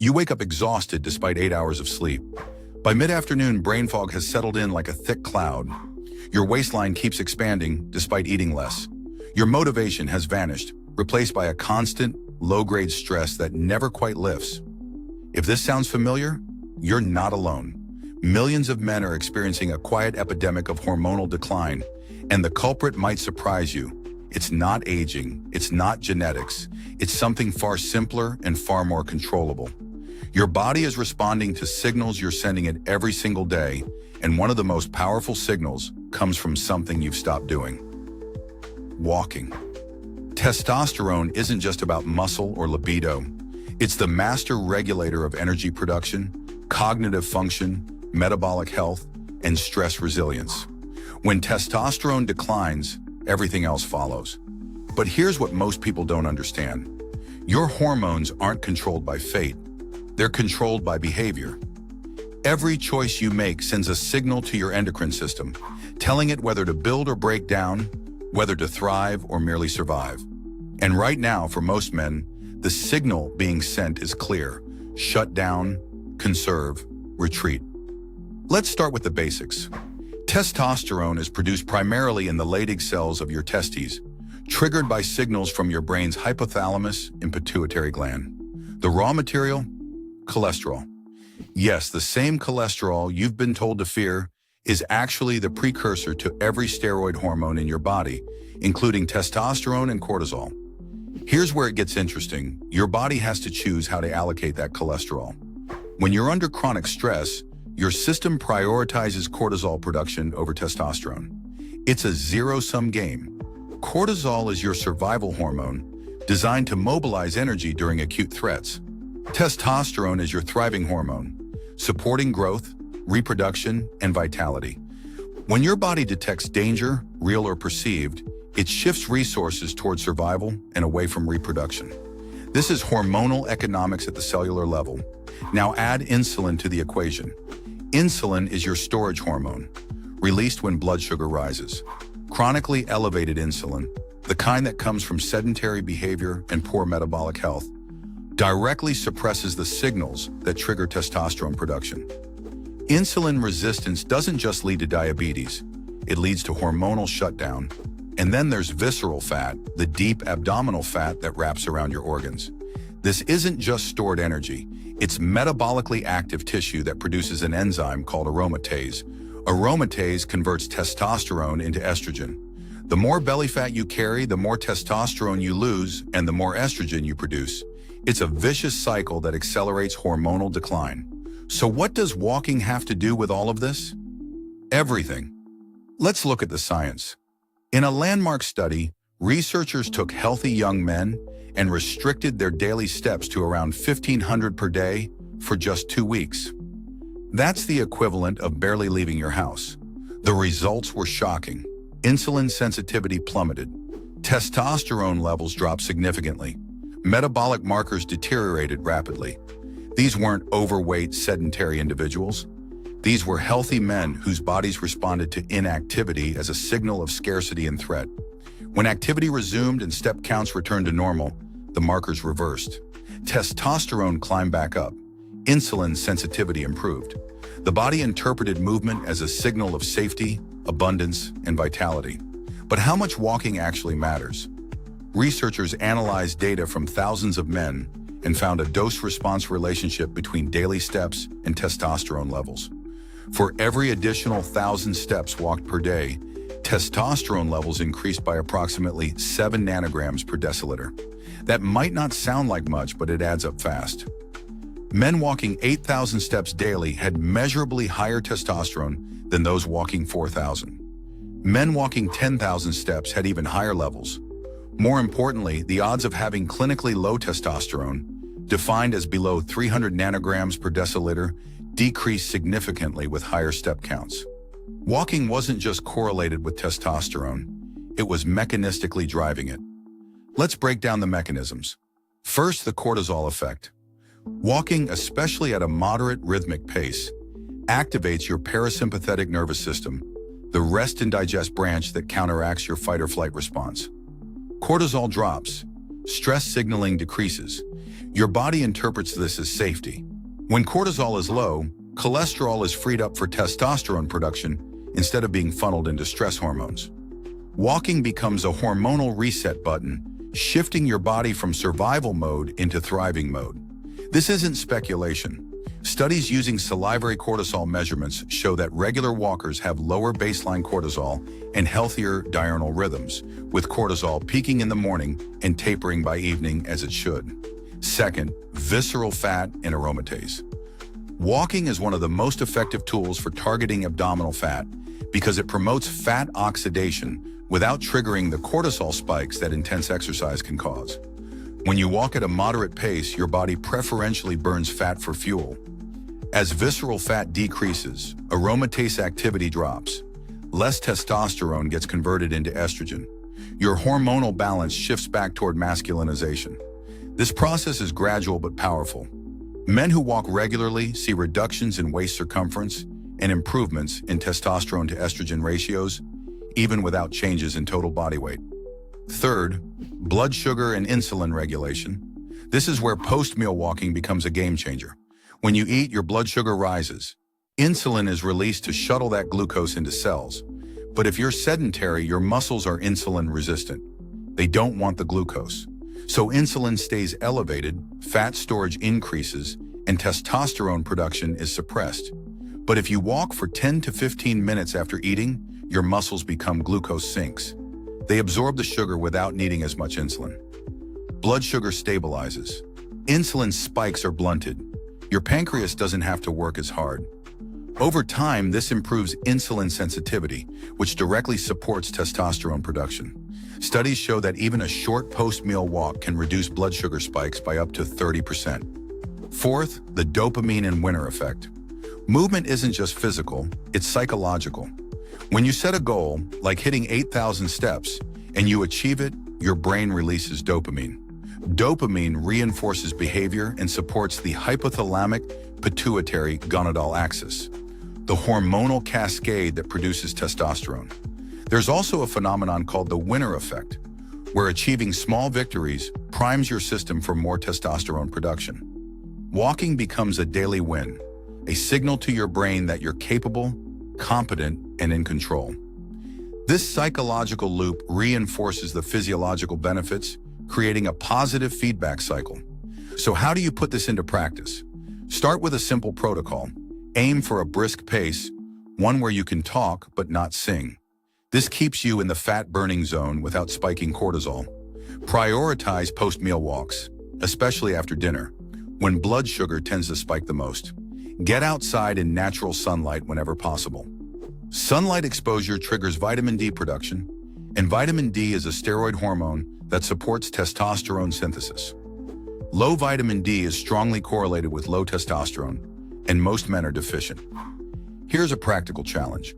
You wake up exhausted despite 8 hours of sleep. By mid-afternoon, brain fog has settled in like a thick cloud. Your waistline keeps expanding despite eating less. Your motivation has vanished, replaced by a constant, low-grade stress that never quite lifts. If this sounds familiar, you're not alone. Millions of men are experiencing a quiet epidemic of hormonal decline, and the culprit might surprise you. It's not aging, it's not genetics, it's something far simpler and far more controllable. Your body is responding to signals you're sending it every single day, and one of the most powerful signals comes from something you've stopped doing. Walking. Testosterone isn't just about muscle or libido. It's the master regulator of energy production, cognitive function, metabolic health, and stress resilience. When testosterone declines, everything else follows. But here's what most people don't understand. Your hormones aren't controlled by fate. They're controlled by behavior. Every choice you make sends a signal to your endocrine system, telling it whether to build or break down, whether to thrive or merely survive. And right now, for most men, the signal being sent is clear: shut down, conserve, retreat. Let's start with the basics. Testosterone is produced primarily in the Leydig cells of your testes, triggered by signals from your brain's hypothalamus and pituitary gland. The raw material? Cholesterol. Yes, the same cholesterol you've been told to fear is actually the precursor to every steroid hormone in your body, including testosterone and cortisol. Here's where it gets interesting. Your body has to choose how to allocate that cholesterol. When you're under chronic stress, your system prioritizes cortisol production over testosterone. It's a zero-sum game. Cortisol is your survival hormone, designed to mobilize energy during acute threats. Testosterone is your thriving hormone, supporting growth, reproduction, and vitality. When your body detects danger, real or perceived, it shifts resources toward survival and away from reproduction. This is hormonal economics at the cellular level. Now add insulin to the equation. Insulin is your storage hormone, released when blood sugar rises. Chronically elevated insulin, the kind that comes from sedentary behavior and poor metabolic health, directly suppresses the signals that trigger testosterone production. Insulin resistance doesn't just lead to diabetes, it leads to hormonal shutdown. And then there's visceral fat, the deep abdominal fat that wraps around your organs. This isn't just stored energy, it's metabolically active tissue that produces an enzyme called aromatase. Aromatase converts testosterone into estrogen. The more belly fat you carry, the more testosterone you lose, and the more estrogen you produce. It's a vicious cycle that accelerates hormonal decline. So what does walking have to do with all of this? Everything. Let's look at the science. In a landmark study, researchers took healthy young men and restricted their daily steps to around 1,500 per day for just 2 weeks. That's the equivalent of barely leaving your house. The results were shocking. Insulin sensitivity plummeted. Testosterone levels dropped significantly. Metabolic markers deteriorated rapidly. These weren't overweight, sedentary individuals. These were healthy men whose bodies responded to inactivity as a signal of scarcity and threat. When activity resumed and step counts returned to normal, the markers reversed. Testosterone climbed back up. Insulin sensitivity improved. The body interpreted movement as a signal of safety, abundance, and vitality. But how much walking actually matters? Researchers analyzed data from thousands of men and found a dose-response relationship between daily steps and testosterone levels. For every additional 1,000 steps walked per day, testosterone levels increased by approximately 7 nanograms per deciliter. That might not sound like much, but it adds up fast. Men walking 8,000 steps daily had measurably higher testosterone than those walking 4,000. Men walking 10,000 steps had even higher levels. More importantly, the odds of having clinically low testosterone, defined as below 300 nanograms per deciliter, decreased significantly with higher step counts. Walking wasn't just correlated with testosterone, it was mechanistically driving it. Let's break down the mechanisms. First, the cortisol effect. Walking, especially at a moderate rhythmic pace, activates your parasympathetic nervous system, the rest and digest branch that counteracts your fight or flight response. Cortisol drops, stress signaling decreases. Your body interprets this as safety. When cortisol is low, cholesterol is freed up for testosterone production instead of being funneled into stress hormones. Walking becomes a hormonal reset button, shifting your body from survival mode into thriving mode. This isn't speculation. Studies using salivary cortisol measurements show that regular walkers have lower baseline cortisol and healthier diurnal rhythms, with cortisol peaking in the morning and tapering by evening as it should. Second, visceral fat and aromatase. Walking is one of the most effective tools for targeting abdominal fat because it promotes fat oxidation without triggering the cortisol spikes that intense exercise can cause. When you walk at a moderate pace, your body preferentially burns fat for fuel. As visceral fat decreases, aromatase activity drops. Less testosterone gets converted into estrogen. Your hormonal balance shifts back toward masculinization. This process is gradual but powerful. Men who walk regularly see reductions in waist circumference and improvements in testosterone to estrogen ratios, even without changes in total body weight. Third, blood sugar and insulin regulation. This is where post-meal walking becomes a game changer. When you eat, your blood sugar rises. Insulin is released to shuttle that glucose into cells. But if you're sedentary, your muscles are insulin resistant. They don't want the glucose. So insulin stays elevated, fat storage increases, and testosterone production is suppressed. But if you walk for 10 to 15 minutes after eating, your muscles become glucose sinks. They absorb the sugar without needing as much insulin. Blood sugar stabilizes. Insulin spikes are blunted. Your pancreas doesn't have to work as hard. Over time, this improves insulin sensitivity, which directly supports testosterone production. Studies show that even a short post-meal walk can reduce blood sugar spikes by up to 30%. Fourth, the dopamine and winner effect. Movement isn't just physical, it's psychological. When you set a goal, like hitting 8,000 steps, and you achieve it, your brain releases dopamine. Dopamine reinforces behavior and supports the hypothalamic pituitary gonadal axis, the hormonal cascade that produces testosterone. There's also a phenomenon called the winner effect, where achieving small victories primes your system for more testosterone production. Walking becomes a daily win, a signal to your brain that you're capable, competent, and in control. This psychological loop reinforces the physiological benefits, creating a positive feedback cycle. So how do you put this into practice? Start with a simple protocol. Aim for a brisk pace, one where you can talk but not sing. This keeps you in the fat-burning zone without spiking cortisol. Prioritize post-meal walks, especially after dinner, when blood sugar tends to spike the most. Get outside in natural sunlight whenever possible. Sunlight exposure triggers vitamin D production, and vitamin D is a steroid hormone that supports testosterone synthesis. Low vitamin D is strongly correlated with low testosterone, and most men are deficient. Here's a practical challenge.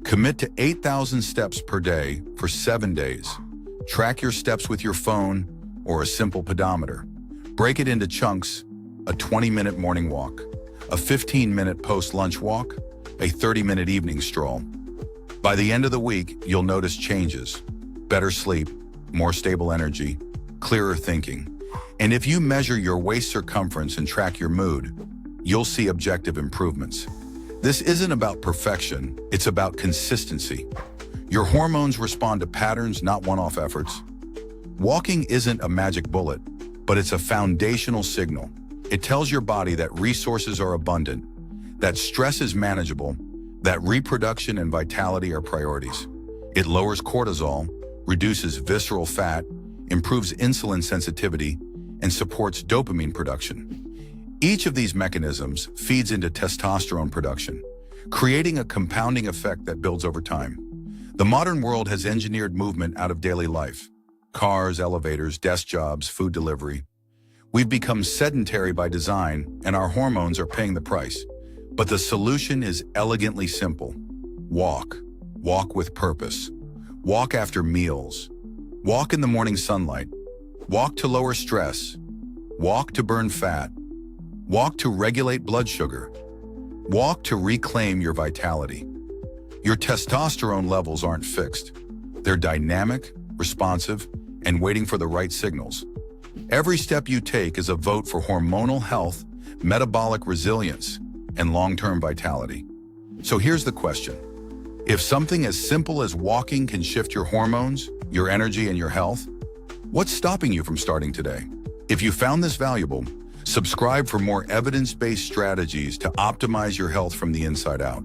Commit to 8,000 steps per day for 7 days. Track your steps with your phone or a simple pedometer. Break it into chunks, a 20-minute morning walk, a 15-minute post-lunch walk, a 30-minute evening stroll. By the end of the week, you'll notice changes. Better sleep, more stable energy, clearer thinking. And if you measure your waist circumference and track your mood, you'll see objective improvements. This isn't about perfection, it's about consistency. Your hormones respond to patterns, not one-off efforts. Walking isn't a magic bullet, but it's a foundational signal. It tells your body that resources are abundant, that stress is manageable, that reproduction and vitality are priorities. It lowers cortisol, reduces visceral fat, improves insulin sensitivity, and supports dopamine production. Each of these mechanisms feeds into testosterone production, creating a compounding effect that builds over time. The modern world has engineered movement out of daily life. Cars, elevators, desk jobs, food delivery. We've become sedentary by design, and our hormones are paying the price. But the solution is elegantly simple. Walk. Walk with purpose. Walk after meals. Walk in the morning sunlight. Walk to lower stress. Walk to burn fat. Walk to regulate blood sugar. Walk to reclaim your vitality. Your testosterone levels aren't fixed. They're dynamic, responsive, and waiting for the right signals. Every step you take is a vote for hormonal health, metabolic resilience, and long-term vitality. So here's the question. If something as simple as walking can shift your hormones, your energy, and your health, what's stopping you from starting today? If you found this valuable, subscribe for more evidence-based strategies to optimize your health from the inside out.